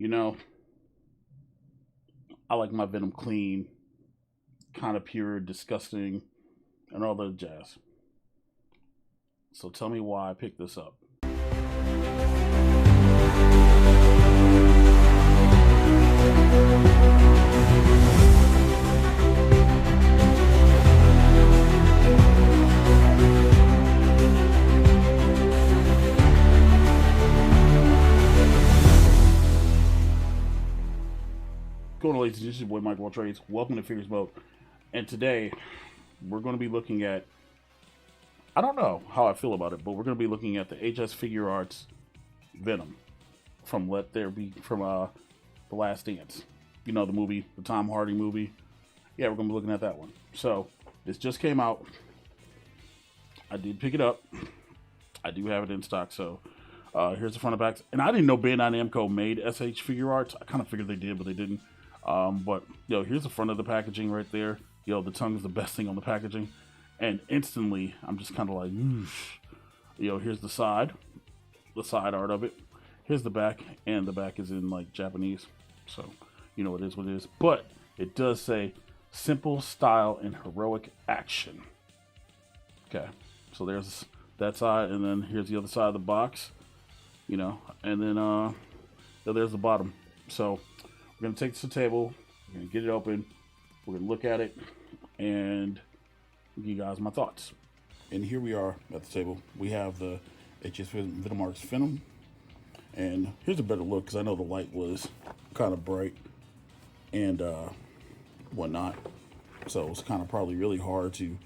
You know, I like my Venom clean, kind of pure, disgusting, and all the jazz. So tell me why I picked this up. Going on, ladies and gentlemen, it's your boy Michael Trades. Welcome to FiguresMOAT. And today, we're going to be looking at, I don't know how I feel about it, but we're going to be looking at the HS Figuarts Venom from The Last Dance. You know, the movie, the Tom Hardy movie. Yeah, we're going to be looking at that one. So, this just came out. I did pick it up. I do have it in stock, so here's the front and back. And I didn't know Bandai Namco made SH Figuarts. I kind of figured they did, but they didn't. But here's the front of the packaging right there. The tongue is the best thing on the packaging, and instantly I'm just kind of like, oosh. Here's the side art of it. Here's the back, and the back is in like Japanese, so it is what it is. But it does say simple style and heroic action. Okay, so there's that side, and then here's the other side of the box. And then there's the bottom. So we're going to take this to the table, we're going to get it open, we're going to look at it, and give you guys my thoughts. And here we are at the table. We have the HS Venom, and here's a better look because I know the light was kind of bright and whatnot, so it's kind of probably really hard to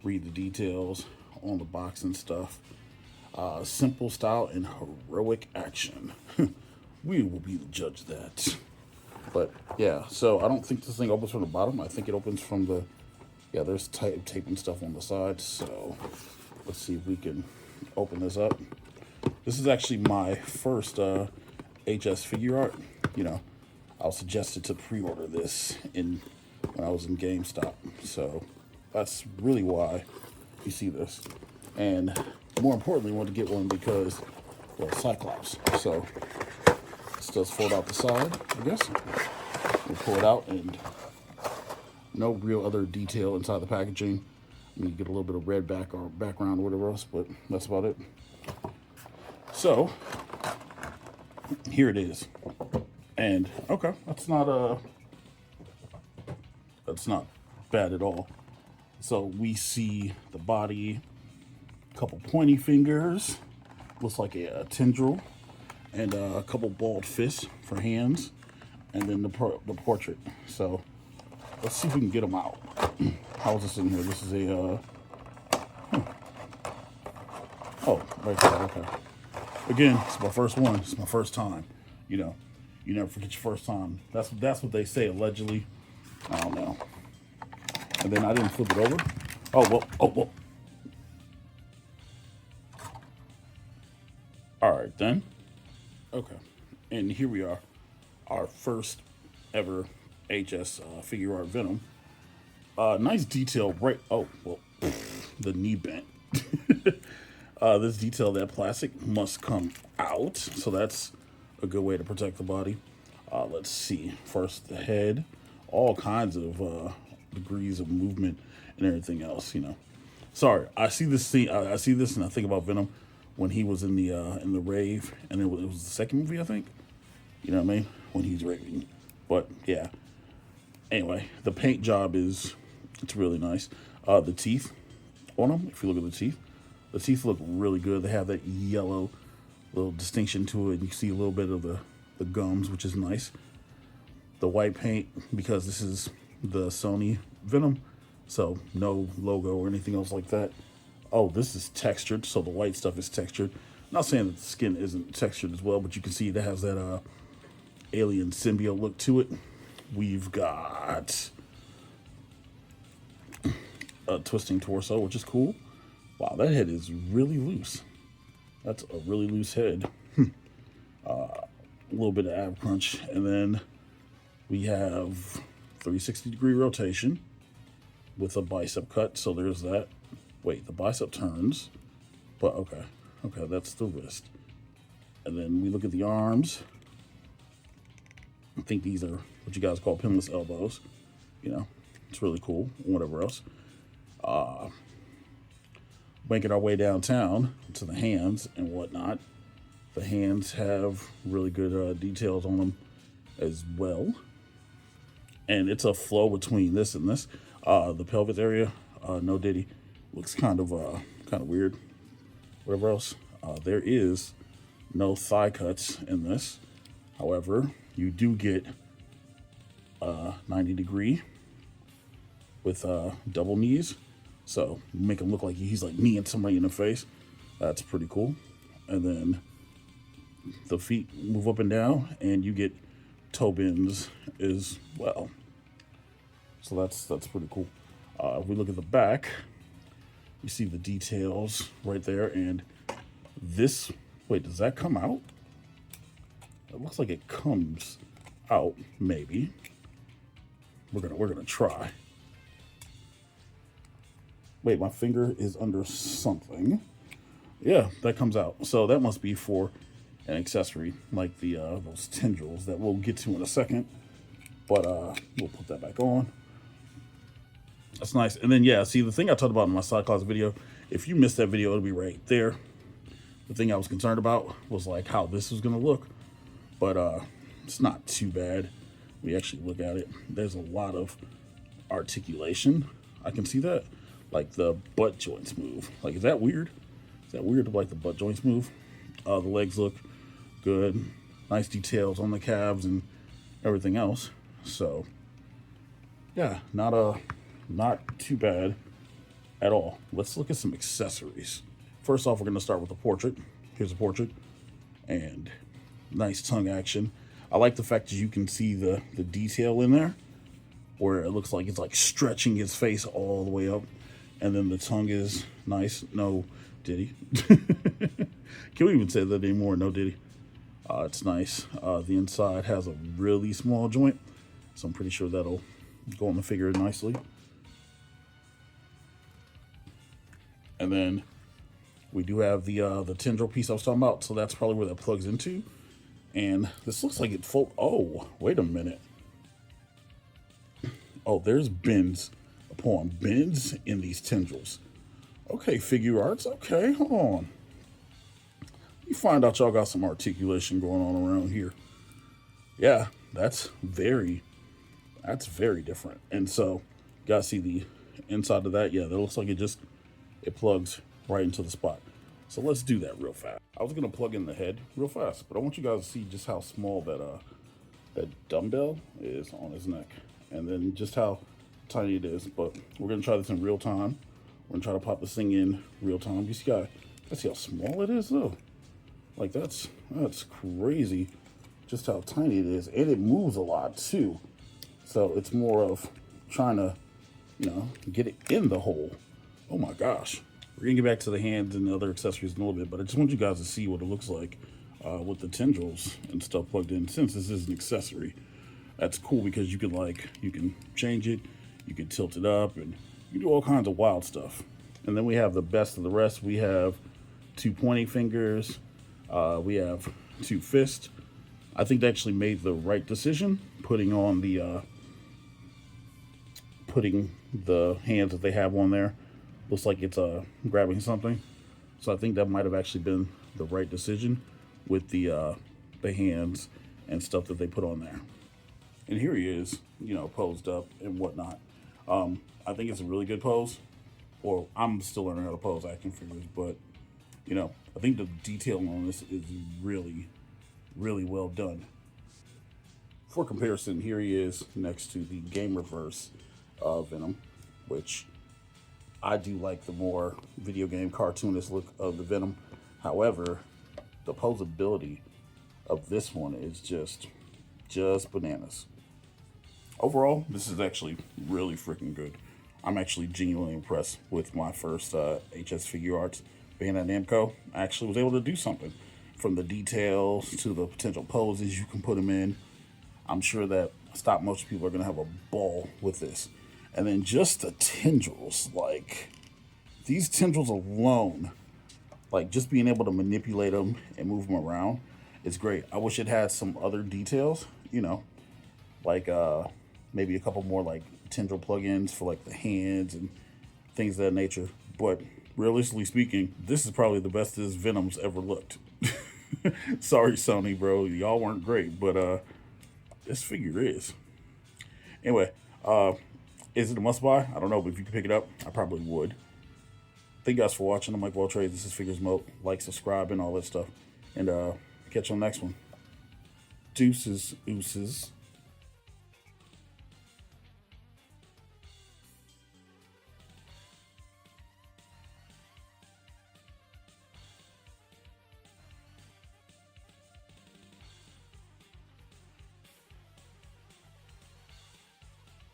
read the details on the box and stuff. Simple style and heroic action. We will be the judge of that. But yeah, so I don't think this thing opens from the bottom. I think it opens from the, there's tape and stuff on the side. So let's see if we can open this up. This is actually my first HS Figuart. I was suggested to pre-order this when I was in GameStop. So that's really why you see this. And more importantly, I wanted to get one because, Cyclops. So this does fold out the side, I guess. We'll pull it out, and no real other detail inside the packaging. You get a little bit of red background or whatever else, but that's about it. So here it is. And okay, that's not bad at all. So we see the body, a couple pointy fingers, looks like a tendril, and a couple bald fists for hands, and then the portrait. So let's see if we can get them out. How is this in here? This is a oh, right there. Okay. Again, it's my first one. It's my first time. You never forget your first time. That's what they say allegedly. I don't know. And then I didn't flip it over. Oh well. All right then. Okay, and here we are, our first ever HS Figuart Venom. Nice detail, right? Oh well, the knee bent. This detail, that plastic must come out, so that's a good way to protect the body. Let's see. First, the head, all kinds of degrees of movement and everything else. Sorry, I see this scene. I see this, and I think about Venom when he was in the rave, and it was the second movie, I think. You know what I mean? When he's raving. But yeah. Anyway, the paint job it's really nice. The teeth on them, if you look at the teeth look really good. They have that yellow little distinction to it. You see a little bit of the gums, which is nice. The white paint, because this is the Sony Venom, so no logo or anything else like that. Oh, this is textured, so the white stuff is textured. Not saying that the skin isn't textured as well, but you can see it has that alien symbiote look to it. We've got a twisting torso, which is cool. Wow, that head is really loose. That's a really loose head. A little bit of ab crunch, and then we have 360-degree rotation with a bicep cut, so there's that. Wait, the bicep turns, but okay, that's the wrist. And then we look at the arms. think these are what you guys call pinless elbows. You know, it's really cool. Whatever else. Making our way downtown to the hands and whatnot. The hands have really good details on them as well. And it's a flow between this and this. The pelvis area, no diddy, looks kind of weird. Whatever else, there is no thigh cuts in this. However, you do get 90 degree with double knees, so make him look like he's like kneeing somebody in the face. That's pretty cool. And then the feet move up and down, and you get toe bends as well. So that's pretty cool. If we look at the back, you see the details right there, and this. Wait, does that come out? It looks like it comes out. Maybe. We're gonna try. Wait, my finger is under something. Yeah, that comes out. So that must be for an accessory, like the those tendrils that we'll get to in a second. But we'll put that back on. That's nice. And then, yeah, see, the thing I talked about in my side closet video, if you missed that video, it'll be right there. The thing I was concerned about was, like, how this was going to look. But it's not too bad. We actually look at it. There's a lot of articulation. I can see that. Like, the butt joints move. Like, is that weird? Is that weird to, like, the butt joints move? The legs look good. Nice details on the calves and everything else. So, yeah, not too bad at all. Let's look at some accessories. First off, we're going to start with the portrait. Here's a portrait. And nice tongue action. I like the fact that you can see the detail in there, where it looks like it's like stretching his face all the way up. And then the tongue is nice. No diddy. Can we even say that anymore? No diddy. It's nice. The inside has a really small joint, so I'm pretty sure that'll go on the figure nicely. And then we do have the tendril piece I was talking about, so that's probably where that plugs into. And this looks like it oh, wait a minute. Oh, there's bends upon bends in these tendrils. Okay, Figuarts. Okay, hold on. You find out y'all got some articulation going on around here. Yeah, that's very different. And so, you gotta see the inside of that. Yeah, that looks like it plugs right into the spot. So let's do that real fast. I was gonna plug in the head real fast, but I want you guys to see just how small that dumbbell is on his neck, and then just how tiny it is. But we're gonna try this in real time. We're gonna try to pop this thing in real time. You see how small it is though. Like that's crazy, just how tiny it is, and it moves a lot too. So it's more of trying to, get it in the hole. Oh my gosh. We're gonna get back to the hands and the other accessories in a little bit, but I just want you guys to see what it looks like with the tendrils and stuff plugged in. Since this is an accessory, that's cool because you can change it, you can tilt it up, and you do all kinds of wild stuff. And then we have the best of the rest. We have 2 pointing fingers. We have 2 fists. I think they actually made the right decision putting on putting the hands that they have on there. Looks like it's grabbing something. So I think that might have actually been the right decision with the hands and stuff that they put on there. And here he is, posed up and whatnot. I think it's a really good pose. Or I'm still learning how to pose action figures, but I think the detail on this is really, really well done. For comparison, here he is next to the Gamerverse Venom, which I do like the more video game cartoonist look of the Venom. However, the posability of this one is just bananas. Overall, this is actually really freaking good. I'm actually genuinely impressed with my first HS Figuarts being at Namco. I actually was able to do something, from the details to the potential poses you can put them in. I'm sure that stop motion people are going to have a ball with this. And then just the tendrils, like these tendrils alone, like just being able to manipulate them and move them around is great. I wish it had some other details, like maybe a couple more like tendril plugins for like the hands and things of that nature. But realistically speaking, this is probably the best this Venom's ever looked. Sorry, Sony, bro, y'all weren't great, but this figure is. Anyway, is it a must buy? I don't know, but if you can pick it up, I probably would. Thank you guys for watching. I'm Mike Well Trades. This is FiguresMOAT. Like, subscribe, and all that stuff. And catch you on the next one. Deuces, ooses.